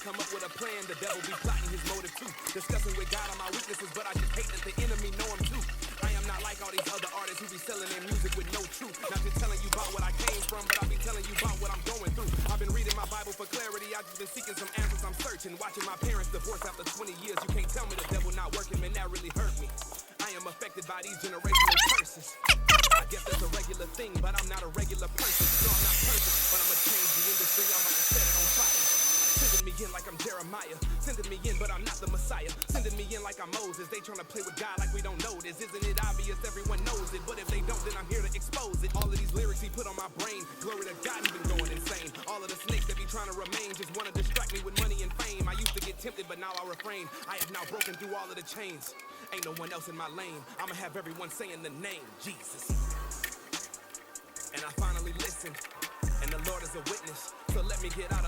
come up with a plan, the devil be plotting his motive too. Discussing with God on my weaknesses, but I just hate that the enemy know him too. I am not like all these other artists who be selling their music with no truth. Not just telling you about what I came from, but I be telling you about what I'm going through. I've been reading my Bible for clarity, I've just been seeking some answers, I'm searching. Watching my parents divorce after 20 years, you can't tell me the devil not working, man, that really hurt me. I am affected by these generational curses. I guess that's a regular thing, but I'm not a regular person. No, I'm not perfect, but I'ma change the industry, I'm about to set it on fire. Sending me in like I'm Jeremiah. Sending me in, but I'm not the Messiah. Sending me in like I'm Moses. They tryna play with God like we don't know this. Isn't it obvious everyone knows it? But if they don't, then I'm here to expose it. All of these lyrics he put on my brain, glory to God, he been going insane. All of the snakes that be trying to remain just wanna distract me with money and fame. I used to get tempted, but now I refrain. I have now broken through all of the chains. Ain't no one else in my lane. I'ma have everyone saying the name, Jesus. And I finally listened, and the Lord is a witness. So let me get out of